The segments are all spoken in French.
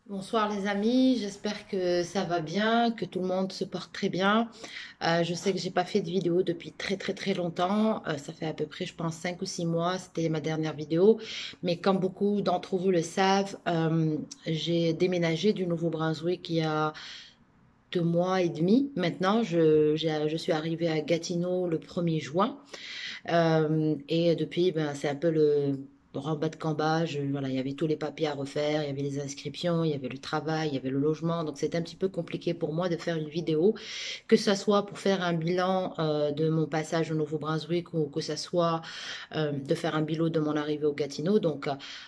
Bonsoir les amis, j'espère que ça va bien, que tout le monde se porte très bien. Je sais que j'ai pas fait de vidéo depuis très longtemps. Ça fait à peu près, je pense, 5 ou 6 mois. C'était ma dernière vidéo. Mais comme beaucoup d'entre vous le savent, j'ai déménagé du Nouveau-Brunswick il y a 2 mois et demi. Maintenant, je suis arrivée à Gatineau le 1er juin. Et depuis, ben, c'est un peu le rembat de combat. Voilà, il y avait tous les papiers à refaire, il y avait les inscriptions, il y avait le travail, il y avait le logement. Donc, c'était un petit peu compliqué pour moi de faire une vidéo, que ce soit pour faire un bilan de mon passage au Nouveau-Brunswick ou que ce soit de faire un bilan de mon arrivée au Gatineau. Donc,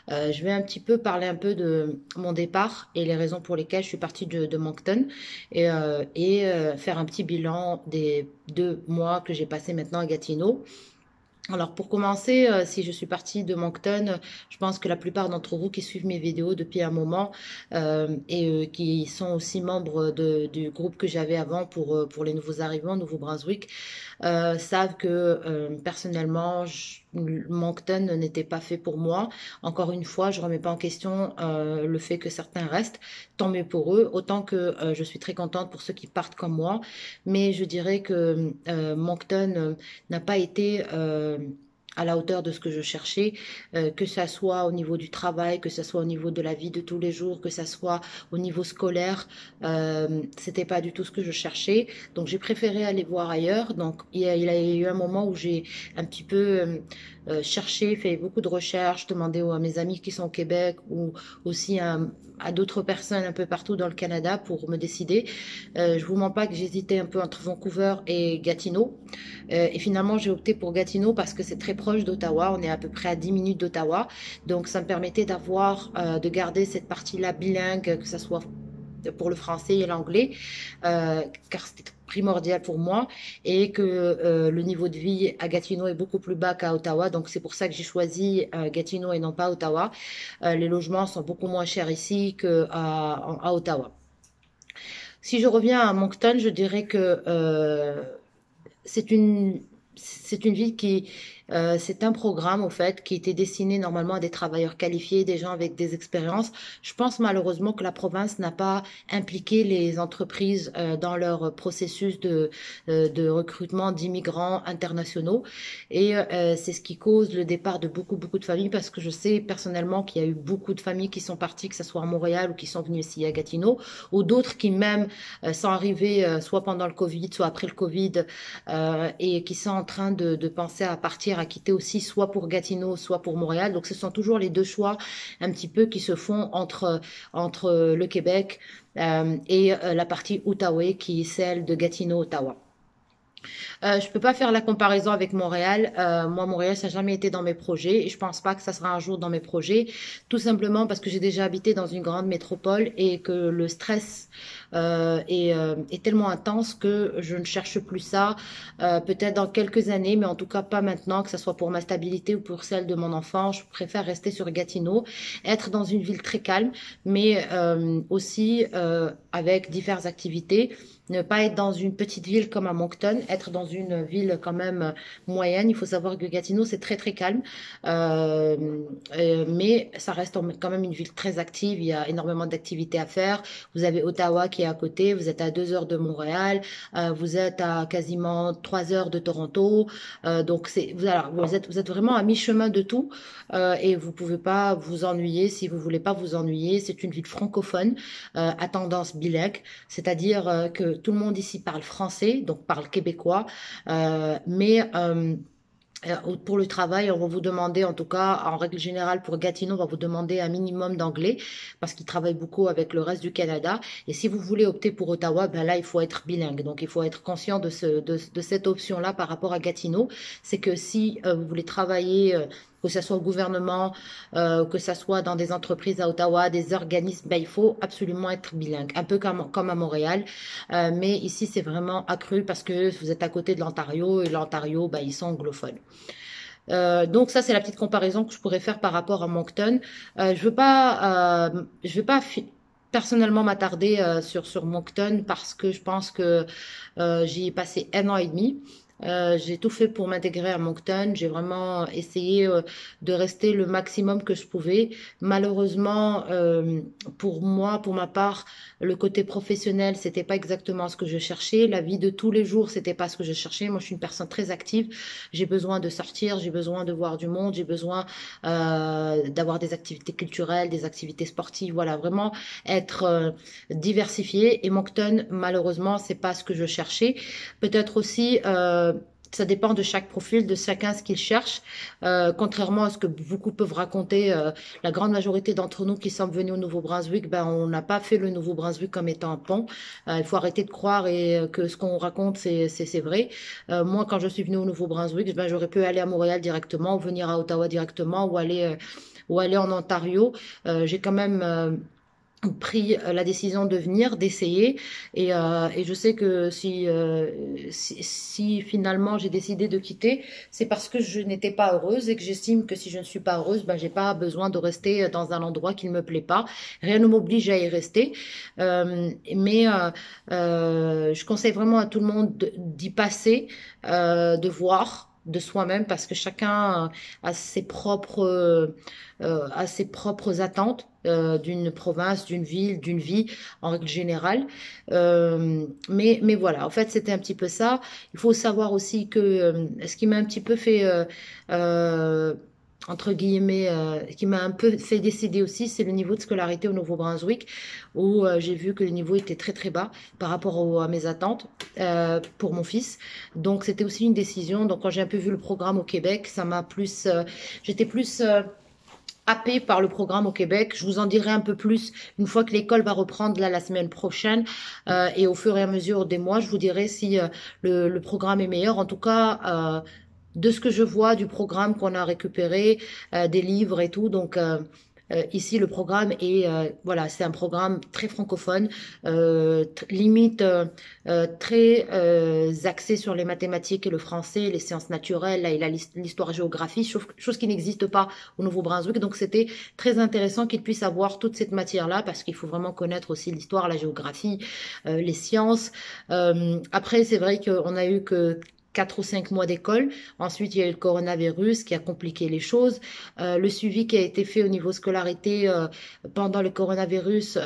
je vais un petit peu parler un peu de mon départ et les raisons pour lesquelles je suis partie de Moncton et faire un petit bilan des 2 mois que j'ai passé maintenant à Gatineau. Alors pour commencer, si je suis partie de Moncton, je pense que la plupart d'entre vous qui suivent mes vidéos depuis un moment et qui sont aussi membres du groupe que j'avais avant pour les nouveaux arrivants, Nouveau-Brunswick, savent que personnellement, Moncton n'était pas fait pour moi. Encore une fois, je ne remets pas en question le fait que certains restent, tant mieux pour eux, autant que je suis très contente pour ceux qui partent comme moi. Mais je dirais que Moncton n'a pas été à la hauteur de ce que je cherchais, que ça soit au niveau du travail, que ça soit au niveau de la vie de tous les jours, que ça soit au niveau scolaire, c'était pas du tout ce que je cherchais. Donc j'ai préféré aller voir ailleurs. Donc il a eu un moment où j'ai un petit peu cherché, fait beaucoup de recherches, demandé à mes amis qui sont au Québec ou aussi à d'autres personnes un peu partout dans le Canada pour me décider. Je vous mens pas que j'hésitais un peu entre Vancouver et Gatineau. Et finalement, j'ai opté pour Gatineau parce que c'est très proche d'Ottawa. On est à peu près à 10 minutes d'Ottawa. Donc, ça me permettait de garder cette partie-là bilingue, que ce soit pour le français et l'anglais, car c'était primordial pour moi et que le niveau de vie à Gatineau est beaucoup plus bas qu'à Ottawa. Donc, c'est pour ça que j'ai choisi Gatineau et non pas Ottawa. Les logements sont beaucoup moins chers ici qu'à Ottawa. Si je reviens à Moncton, je dirais que c'est une, c'est une ville c'est un programme au fait qui était destiné normalement à des travailleurs qualifiés, des gens avec des expériences. Je pense malheureusement que la province n'a pas impliqué les entreprises dans leur processus de recrutement d'immigrants internationaux. Et c'est ce qui cause le départ de beaucoup de familles parce que je sais personnellement qu'il y a eu beaucoup de familles qui sont parties, que ce soit à Montréal ou qui sont venues ici à Gatineau, ou d'autres qui même sont arrivées soit pendant le Covid, soit après le Covid, et qui sont en train de penser à partir, à quitter aussi, soit pour Gatineau, soit pour Montréal. Donc, ce sont toujours les deux choix un petit peu qui se font entre le Québec et la partie Outaouais, qui est celle de Gatineau-Ottawa. Je peux pas faire la comparaison avec Montréal. Moi, Montréal, ça n'a jamais été dans mes projets et je pense pas que ça sera un jour dans mes projets, tout simplement parce que j'ai déjà habité dans une grande métropole et que le stress est tellement intense que je ne cherche plus ça. Peut-être dans quelques années, mais en tout cas pas maintenant, que ce soit pour ma stabilité ou pour celle de mon enfant. Je préfère rester sur Gatineau, être dans une ville très calme, mais aussi avec diverses activités. Ne pas être dans une petite ville comme à Moncton, être dans une ville quand même moyenne. Il faut savoir que Gatineau, c'est très calme, euh, mais ça reste quand même une ville très active. Il y a énormément d'activités à faire. Vous avez Ottawa qui est à côté, vous êtes à 2 heures de Montréal, vous êtes à quasiment 3 heures de Toronto. Donc vous êtes vraiment à mi-chemin de tout et vous pouvez pas vous ennuyer si vous voulez pas vous ennuyer. C'est une ville francophone à tendance bilingue, c'est-à-dire que tout le monde ici parle français, donc parle québécois, mais pour le travail, on va vous demander, en tout cas, en règle générale, pour Gatineau, on va vous demander un minimum d'anglais parce qu'ils travaillent beaucoup avec le reste du Canada. Et si vous voulez opter pour Ottawa, ben là, il faut être bilingue. Donc, il faut être conscient de cette option-là par rapport à Gatineau. C'est que si vous voulez travailler, que ce soit au gouvernement, que ce soit dans des entreprises à Ottawa, des organismes, ben, il faut absolument être bilingue. Un peu comme à Montréal. Mais ici, c'est vraiment accru parce que vous êtes à côté de l'Ontario et l'Ontario, ben, ils sont anglophones. Donc ça, c'est la petite comparaison que je pourrais faire par rapport à Moncton. Je veux pas personnellement m'attarder sur Moncton parce que je pense que j'y ai passé 1 an et demi. J'ai tout fait pour m'intégrer à Moncton. J'ai vraiment essayé de rester le maximum que je pouvais. Malheureusement, pour moi, pour ma part, le côté professionnel, c'était pas exactement ce que je cherchais. La vie de tous les jours, c'était pas ce que je cherchais. Moi, je suis une personne très active. J'ai besoin de sortir, j'ai besoin de voir du monde, j'ai besoin d'avoir des activités culturelles, des activités sportives. Voilà, vraiment être diversifié. Et Moncton, malheureusement, c'est pas ce que je cherchais. Peut-être aussi, ça dépend de chaque profil, de chacun ce qu'il cherche. Contrairement à ce que beaucoup peuvent raconter, la grande majorité d'entre nous qui sommes venus au Nouveau-Brunswick, ben, on n'a pas fait le Nouveau-Brunswick comme étant un pont. Il faut arrêter de croire que ce qu'on raconte, c'est vrai. Moi, quand je suis venue au Nouveau-Brunswick, ben, j'aurais pu aller à Montréal directement, ou venir à Ottawa directement, ou aller en Ontario. J'ai quand même pris la décision de venir, d'essayer. Et je sais que si finalement j'ai décidé de quitter, c'est parce que je n'étais pas heureuse et que j'estime que si je ne suis pas heureuse, ben, j'ai pas besoin de rester dans un endroit qui ne me plaît pas. Rien ne m'oblige à y rester. Mais je conseille vraiment à tout le monde d'y passer, de voir de soi-même parce que chacun a ses propres attentes d'une province, d'une ville, d'une vie en règle générale. Mais voilà, en fait, c'était un petit peu ça. Il faut savoir aussi que ce qui m'a un petit peu fait, euh, entre guillemets, qui m'a un peu fait décider aussi, c'est le niveau de scolarité au Nouveau-Brunswick, où j'ai vu que le niveau était très très bas par rapport à mes attentes pour mon fils. Donc c'était aussi une décision. Donc quand j'ai un peu vu le programme au Québec, ça m'a plus, j'étais plus happée par le programme au Québec. Je vous en dirai un peu plus une fois que l'école va reprendre là la semaine prochaine et au fur et à mesure des mois, je vous dirai si le programme est meilleur. En tout cas, de ce que je vois du programme qu'on a récupéré, des livres et tout, donc ici, le programme est, voilà, c'est un programme très francophone, limite très axé sur les mathématiques et le français, les sciences naturelles, là, et l'histoire-géographie, chose qui n'existe pas au Nouveau-Brunswick. Donc, c'était très intéressant qu'ils puissent avoir toute cette matière-là, parce qu'il faut vraiment connaître aussi l'histoire, la géographie, les sciences. Après, c'est vrai qu'on a eu que 4 ou 5 mois d'école. Ensuite, il y a eu le coronavirus qui a compliqué les choses. Le suivi qui a été fait au niveau scolarité pendant le coronavirus,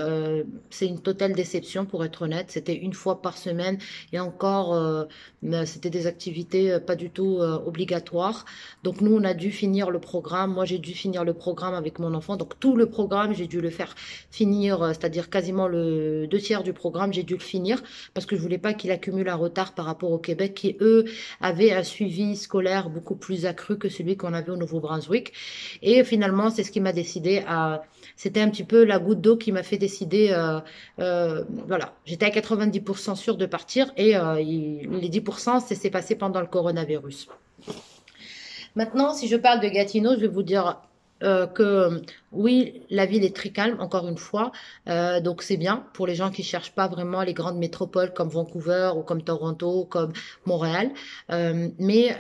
c'est une totale déception pour être honnête. C'était une fois par semaine et encore, c'était des activités pas du tout obligatoires. Donc nous, on a dû finir le programme. Moi, j'ai dû finir le programme avec mon enfant. Donc tout le programme, j'ai dû le faire finir, c'est-à-dire quasiment le 2 tiers du programme, j'ai dû le finir parce que je voulais pas qu'il accumule un retard par rapport au Québec qui, eux, avaient un suivi scolaire beaucoup plus accru que celui qu'on avait au Nouveau-Brunswick. Et finalement, c'est ce qui m'a décidé à... C'était un petit peu la goutte d'eau qui m'a fait décider, voilà, j'étais à 90% sûre de partir et les 10%, c'est passé pendant le coronavirus. Maintenant, si je parle de Gatineau, je vais vous dire que oui, la ville est très calme, encore une fois, donc c'est bien pour les gens qui cherchent pas vraiment les grandes métropoles comme Vancouver ou comme Toronto, comme Montréal, mais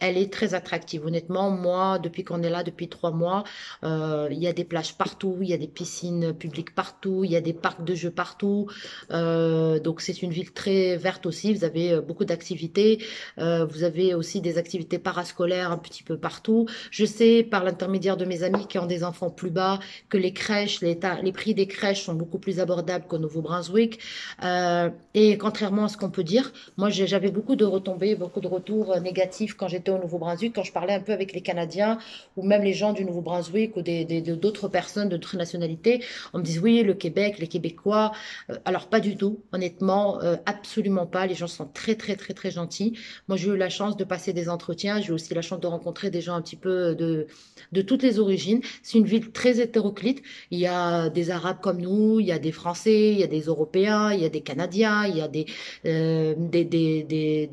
elle est très attractive. Honnêtement, moi, depuis qu'on est là, depuis 3 mois, il y a des plages partout, il y a des piscines publiques partout, il y a des parcs de jeux partout. Donc c'est une ville très verte aussi. Vous avez beaucoup d'activités. Vous avez aussi des activités parascolaires un petit peu partout. Je sais par l'intermédiaire de mes amis qui ont des enfants plus bas que les crèches, les prix des crèches sont beaucoup plus abordables qu'au Nouveau-Brunswick. Et contrairement à ce qu'on peut dire, moi j'avais beaucoup de retombées, beaucoup de retours négatifs quand j'étais au Nouveau-Brunswick, quand je parlais un peu avec les Canadiens ou même les gens du Nouveau-Brunswick ou d'autres personnes de d'autres nationalités. On me dit oui, le Québec, les Québécois. Alors pas du tout, honnêtement, absolument pas. Les gens sont très très très très gentils. Moi j'ai eu la chance de passer des entretiens, j'ai eu aussi la chance de rencontrer des gens un petit peu de toutes les origines. C'est une ville très hétéroclite. Il y a des Arabes comme nous, il y a des Français, il y a des Européens, il y a des Canadiens, il y a des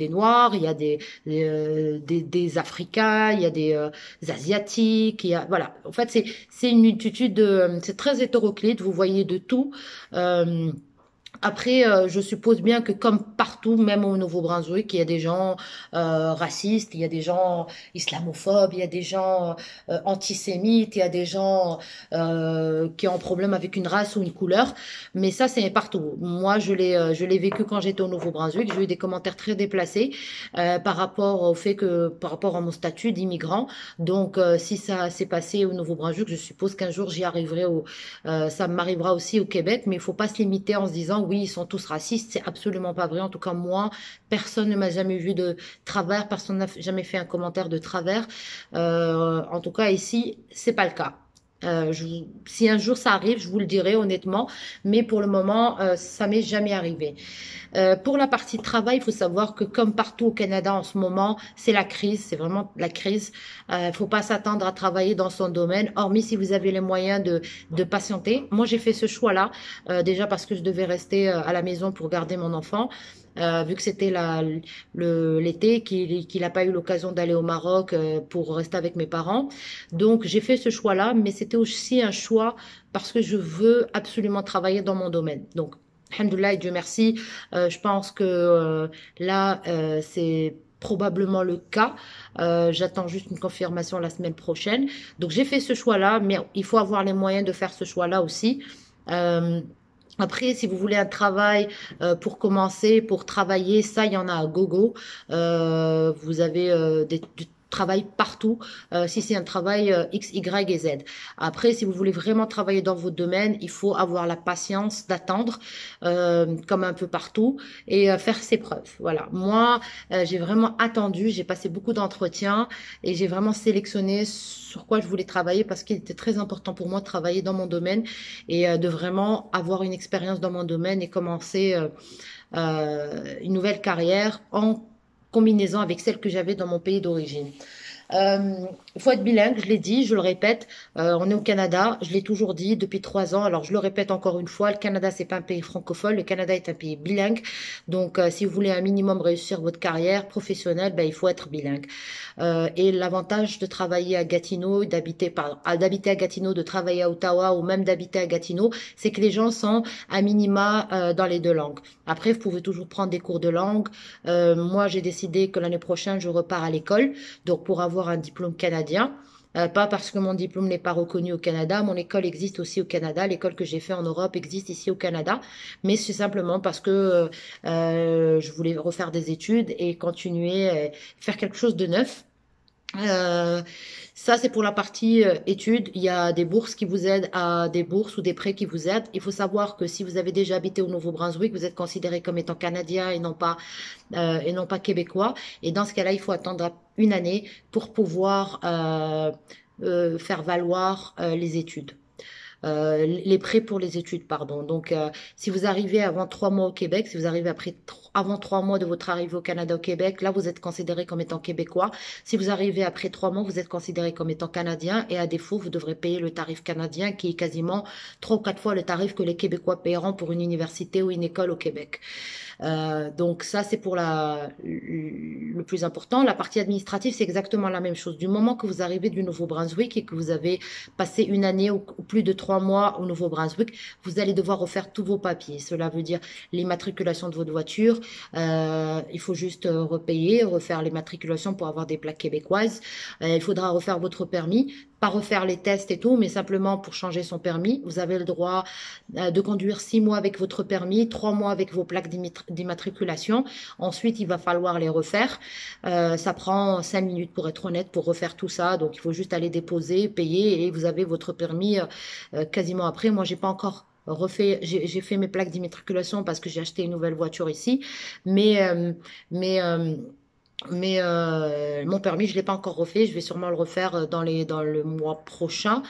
Noirs, il y a des Africains, il y a des Asiatiques, il y a, voilà. En fait, c'est une multitude c'est très hétéroclite. Vous voyez de tout. Euh, Après, je suppose bien que comme partout, même au Nouveau-Brunswick, il y a des gens racistes, il y a des gens islamophobes, il y a des gens antisémites, il y a des gens qui ont un problème avec une race ou une couleur. Mais ça, c'est partout. Moi, je l'ai vécu quand j'étais au Nouveau-Brunswick. J'ai eu des commentaires très déplacés par rapport au fait que, par rapport à mon statut d'immigrant. Donc, si ça s'est passé au Nouveau-Brunswick, je suppose qu'un jour j'y arriverai ça m'arrivera aussi au Québec, mais il faut pas se limiter en se disant oui, ils sont tous racistes. C'est absolument pas vrai. En tout cas, moi, personne ne m'a jamais vu de travers, personne n'a jamais fait un commentaire de travers. En tout cas, ici, c'est pas le cas. Si un jour ça arrive, je vous le dirai honnêtement, mais pour le moment, ça m'est jamais arrivé. Pour la partie travail, il faut savoir que comme partout au Canada en ce moment, c'est la crise, c'est vraiment la crise. Il faut pas s'attendre à travailler dans son domaine, hormis si vous avez les moyens de patienter. Moi, j'ai fait ce choix-là, déjà parce que je devais rester à la maison pour garder mon enfant. Vu que c'était l'été, qu'il n'a pas eu l'occasion d'aller au Maroc pour rester avec mes parents. Donc, j'ai fait ce choix-là, mais c'était aussi un choix parce que je veux absolument travailler dans mon domaine. Donc, alhamdoulilah et Dieu merci, je pense que là, c'est probablement le cas. J'attends juste une confirmation la semaine prochaine. Donc, j'ai fait ce choix-là, mais il faut avoir les moyens de faire ce choix-là aussi. Euh, Après, si vous voulez un travail pour commencer, pour travailler, ça, il y en a à gogo. Vous avez du travail partout, si c'est un travail X, Y et Z. Après, si vous voulez vraiment travailler dans votre domaine, il faut avoir la patience d'attendre, comme un peu partout, et faire ses preuves. Voilà. Moi, j'ai vraiment attendu, j'ai passé beaucoup d'entretiens et j'ai vraiment sélectionné sur quoi je voulais travailler parce qu'il était très important pour moi de travailler dans mon domaine et de vraiment avoir une expérience dans mon domaine et commencer une nouvelle carrière en combinaison avec celle que j'avais dans mon pays d'origine. Il faut être bilingue, je l'ai dit, je le répète. On est au Canada, je l'ai toujours dit depuis 3 ans. Alors je le répète encore une fois, le Canada c'est pas un pays francophone, le Canada est un pays bilingue. Donc si vous voulez un minimum réussir votre carrière professionnelle, ben, il faut être bilingue. Et l'avantage de travailler à Gatineau, d'habiter à Gatineau, de travailler à Ottawa ou même d'habiter à Gatineau, c'est que les gens sont à minima dans les deux langues. Après, vous pouvez toujours prendre des cours de langue. Moi, j'ai décidé que l'année prochaine, je repars à l'école, donc pour avoir un diplôme canadien. Pas parce que mon diplôme n'est pas reconnu au Canada, mon école existe aussi au Canada, l'école que j'ai fait en Europe existe ici au Canada, mais c'est simplement parce que je voulais refaire des études et continuer faire quelque chose de neuf. Euh, Ça, c'est pour la partie études. Il y a des bourses qui vous aident à des bourses ou des prêts qui vous aident. Il faut savoir que si vous avez déjà habité au Nouveau-Brunswick, vous êtes considéré comme étant canadien et non pas québécois. Et dans ce cas-là, il faut attendre une année pour pouvoir faire valoir les études. Les prêts pour les études, pardon. Donc, si vous arrivez avant 3 mois au Québec, si vous arrivez avant 3 mois de votre arrivée au Canada, au Québec, là, vous êtes considéré comme étant québécois. Si vous arrivez après 3 mois, vous êtes considéré comme étant canadien et à défaut, vous devrez payer le tarif canadien qui est quasiment 3 ou 4 fois le tarif que les Québécois paieront pour une université ou une école au Québec. Donc ça, c'est pour le plus important. La partie administrative, c'est exactement la même chose. Du moment que vous arrivez du Nouveau-Brunswick et que vous avez passé une année ou plus de 3 mois au Nouveau-Brunswick, vous allez devoir refaire tous vos papiers. Cela veut dire l'immatriculation de votre voiture. Il faut juste repayer, refaire l'immatriculation pour avoir des plaques québécoises. Il faudra refaire votre permis. Pas refaire les tests et tout, mais simplement pour changer son permis. Vous avez le droit de conduire 6 mois avec votre permis, 3 mois avec vos plaques d'immatriculation. Ensuite, il va falloir les refaire. Ça prend 5 minutes pour être honnête, pour refaire tout ça. Donc, il faut juste aller déposer, payer et vous avez votre permis quasiment après. Moi, j'ai pas encore j'ai fait mes plaques d'immatriculation parce que j'ai acheté une nouvelle voiture ici, mais mais euh, mon permis, je l'ai pas encore refait. Je vais sûrement le refaire dans le mois prochain.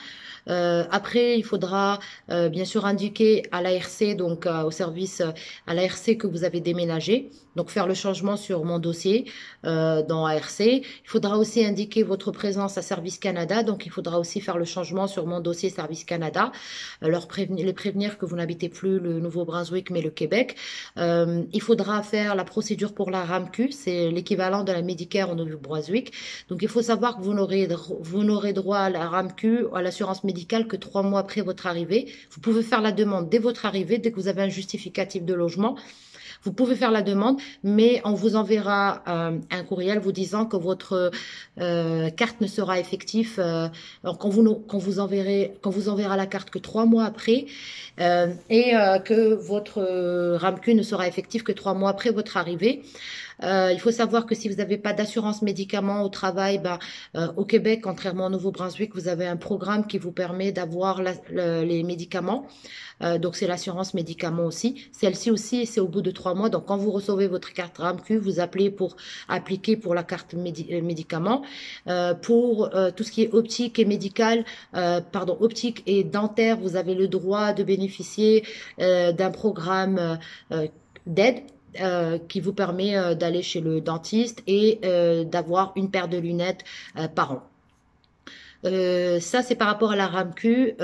Après, il faudra bien sûr indiquer à l'ARC, donc au service à l'ARC que vous avez déménagé. Donc faire le changement sur mon dossier dans ARC. Il faudra aussi indiquer votre présence à Service Canada. Donc il faudra aussi faire le changement sur mon dossier Service Canada. Les prévenir que vous n'habitez plus le Nouveau-Brunswick mais le Québec. Il faudra faire la procédure pour la RAMQ. C'est l'équivalent l'équivalent de la Medicare au Nouveau-Brunswick. Donc, il faut savoir que vous n'aurez droit à la RAMQ, à l'assurance médicale, que 3 mois après votre arrivée. Vous pouvez faire la demande dès votre arrivée, dès que vous avez un justificatif de logement. Vous pouvez faire la demande, mais on vous enverra un courriel vous disant que votre carte ne sera effective qu'on vous enverra la carte que 3 mois après que votre RAMQ ne sera effectif que 3 mois après votre arrivée. Il faut savoir que si vous n'avez pas d'assurance médicaments au travail, au Québec, contrairement au Nouveau-Brunswick, vous avez un programme qui vous permet d'avoir les médicaments. Donc, c'est l'assurance médicaments aussi. Celle-ci aussi, c'est au bout de 3 mois. Donc, quand vous recevez votre carte RAMQ, vous appelez pour appliquer pour la carte médicaments. Pour tout ce qui est optique et médical, optique et dentaire, vous avez le droit de bénéficier d'un programme d'aide qui vous permet d'aller chez le dentiste et d'avoir une paire de lunettes par an. Ça, c'est par rapport à la RAMQ.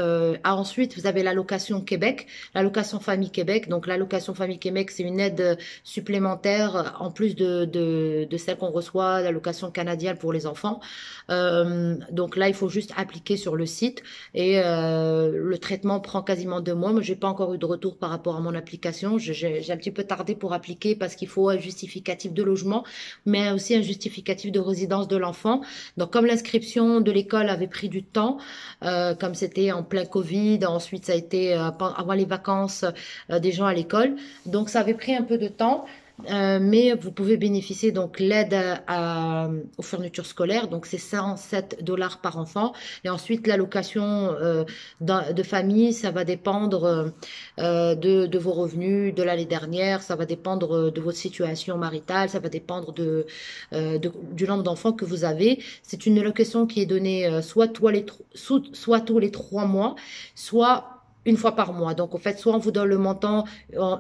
Ensuite, vous avez l'allocation Québec, l'allocation Famille Québec. Donc, l'allocation Famille Québec, c'est une aide supplémentaire en plus de celle qu'on reçoit, l'allocation canadienne pour les enfants. Donc là, il faut juste appliquer sur le site et le traitement prend quasiment 2 mois. Moi, j'ai pas encore eu de retour par rapport à mon application. J'ai un petit peu tardé pour appliquer parce qu'il faut un justificatif de logement, mais aussi un justificatif de résidence de l'enfant. Donc, comme l'inscription de l'école avait pris du temps, comme c'était en plein Covid, ensuite ça a été avant les vacances des gens à l'école, donc ça avait pris un peu de temps. Mais vous pouvez bénéficier donc l'aide aux fournitures scolaires, donc c'est 107 dollars par enfant. Et ensuite l'allocation de famille, ça va dépendre de vos revenus de l'année dernière, ça va dépendre de votre situation maritale, ça va dépendre du nombre d'enfants que vous avez. C'est une allocation qui est donnée soit tous les 3 mois, soit une fois par mois. Donc, en fait, soit on vous donne le montant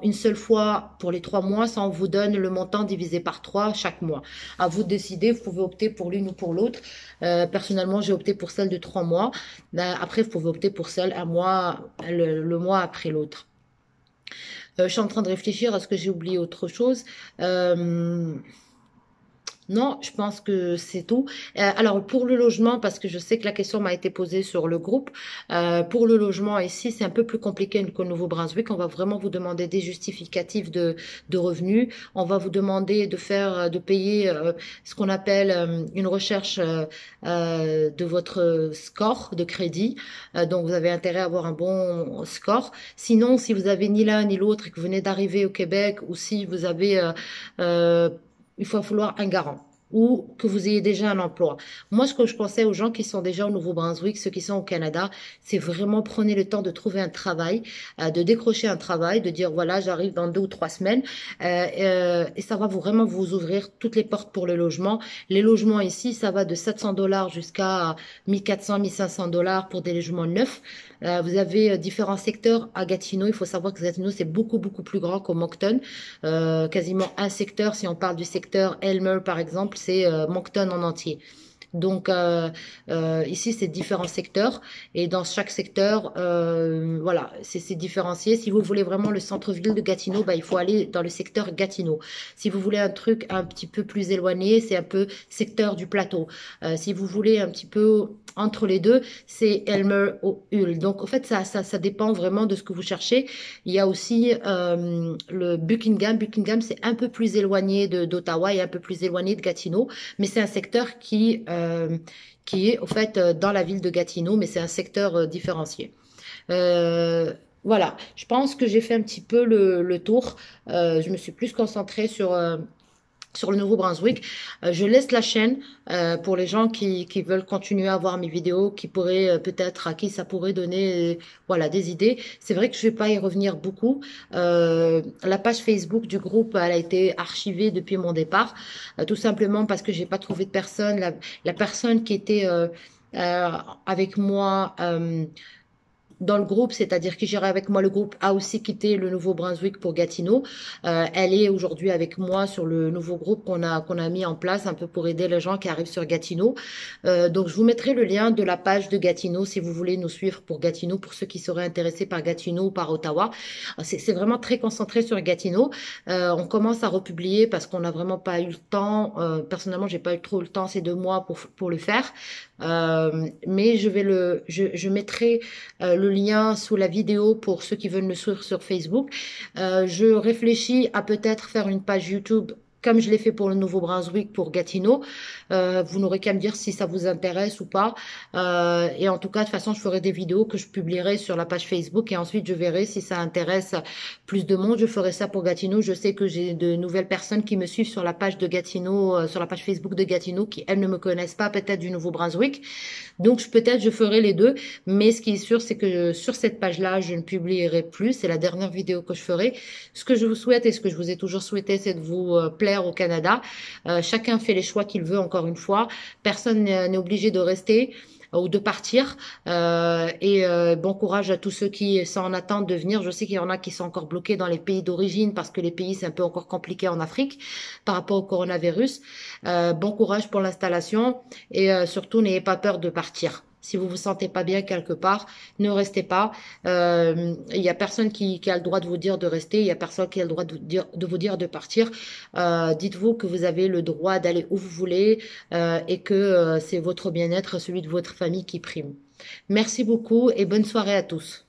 une seule fois pour les 3 mois, soit on vous donne le montant divisé par 3 chaque mois. À vous de décider, vous pouvez opter pour l'une ou pour l'autre. Personnellement, j'ai opté pour celle de 3 mois. Après, vous pouvez opter pour celle un mois, le mois après l'autre. Je suis en train de réfléchir à ce que j'ai oublié autre chose. Non, je pense que c'est tout. Alors, pour le logement, parce que je sais que la question m'a été posée sur le groupe, pour le logement ici, c'est un peu plus compliqué qu'au Nouveau-Brunswick. On va vraiment vous demander des justificatifs de revenus. On va vous demander de payer ce qu'on appelle une recherche de votre score de crédit. Donc, vous avez intérêt à avoir un bon score. Sinon, si vous avez ni l'un ni l'autre et que vous venez d'arriver au Québec, ou si vous avez il va falloir un garant ou que vous ayez déjà un emploi. Moi, ce que je pensais aux gens qui sont déjà au Nouveau-Brunswick, ceux qui sont au Canada, c'est vraiment prenez le temps de trouver un travail, de décrocher un travail, de dire voilà, j'arrive dans 2 ou 3 semaines et ça va vraiment vous ouvrir toutes les portes pour le logement. Les logements ici, ça va de 700 dollars jusqu'à 1400, 1500 dollars pour des logements neufs. Vous avez différents secteurs à Gatineau. Il faut savoir que Gatineau, c'est beaucoup, beaucoup plus grand qu'au Moncton. Quasiment un secteur, si on parle du secteur Elmer, par exemple, c'est Moncton en entier. Donc ici c'est différents secteurs et dans chaque secteur voilà c'est différencié. Si vous voulez vraiment le centre-ville de Gatineau, il faut aller dans le secteur Gatineau. Si vous voulez un truc un petit peu plus éloigné, c'est un peu secteur du plateau. Si vous voulez un petit peu entre les deux, c'est Elmer ou Hull. Donc en fait ça dépend vraiment de ce que vous cherchez. Il y a aussi le Buckingham. Buckingham c'est un peu plus éloigné d'Ottawa et un peu plus éloigné de Gatineau, mais c'est un secteur qui est au fait dans la ville de Gatineau, mais c'est un secteur différencié. Voilà, je pense que j'ai fait un petit peu le tour. Je me suis plus concentrée sur le Nouveau-Brunswick. Je laisse la chaîne pour les gens qui veulent continuer à voir mes vidéos, qui pourraient peut-être à qui ça pourrait donner voilà des idées. C'est vrai que je vais pas y revenir beaucoup. La page Facebook du groupe elle a été archivée depuis mon départ, tout simplement parce que j'ai pas trouvé de personne. La personne qui était avec moi dans le groupe, c'est-à-dire qui gère avec moi le groupe, a aussi quitté le Nouveau-Brunswick pour Gatineau. Elle est aujourd'hui avec moi sur le nouveau groupe qu'on a mis en place un peu pour aider les gens qui arrivent sur Gatineau. Donc, je vous mettrai le lien de la page de Gatineau si vous voulez nous suivre pour Gatineau, pour ceux qui seraient intéressés par Gatineau ou par Ottawa. C'est vraiment très concentré sur Gatineau. On commence à republier parce qu'on n'a vraiment pas eu le temps. Personnellement, j'ai pas eu trop le temps ces 2 mois pour le faire. Mais je mettrai le lien sous la vidéo pour ceux qui veulent me suivre sur Facebook. Je réfléchis à peut-être faire une page YouTube comme je l'ai fait pour le Nouveau-Brunswick, pour Gatineau. Vous n'aurez qu'à me dire si ça vous intéresse ou pas. Et en tout cas, de toute façon, je ferai des vidéos que je publierai sur la page Facebook et ensuite je verrai si ça intéresse plus de monde. Je ferai ça pour Gatineau. Je sais que j'ai de nouvelles personnes qui me suivent sur la page de Gatineau, sur la page Facebook de Gatineau, qui elles ne me connaissent pas peut-être du Nouveau-Brunswick. Donc peut-être je ferai les deux. Mais ce qui est sûr, c'est que sur cette page-là, je ne publierai plus. C'est la dernière vidéo que je ferai. Ce que je vous souhaite et ce que je vous ai toujours souhaité, c'est de vous plaire au Canada. Chacun fait les choix qu'il veut, encore une fois. Personne n'est obligé de rester ou de partir. Bon courage à tous ceux qui sont en attente de venir. Je sais qu'il y en a qui sont encore bloqués dans les pays d'origine parce que les pays, c'est un peu encore compliqué en Afrique par rapport au coronavirus. Bon courage pour l'installation et surtout, n'ayez pas peur de partir. Si vous vous sentez pas bien quelque part, ne restez pas. Il y a personne qui a le droit de vous dire de rester. Il y a personne qui a le droit de vous dire de partir. Dites-vous que vous avez le droit d'aller où vous voulez et que c'est votre bien-être, celui de votre famille qui prime. Merci beaucoup et bonne soirée à tous.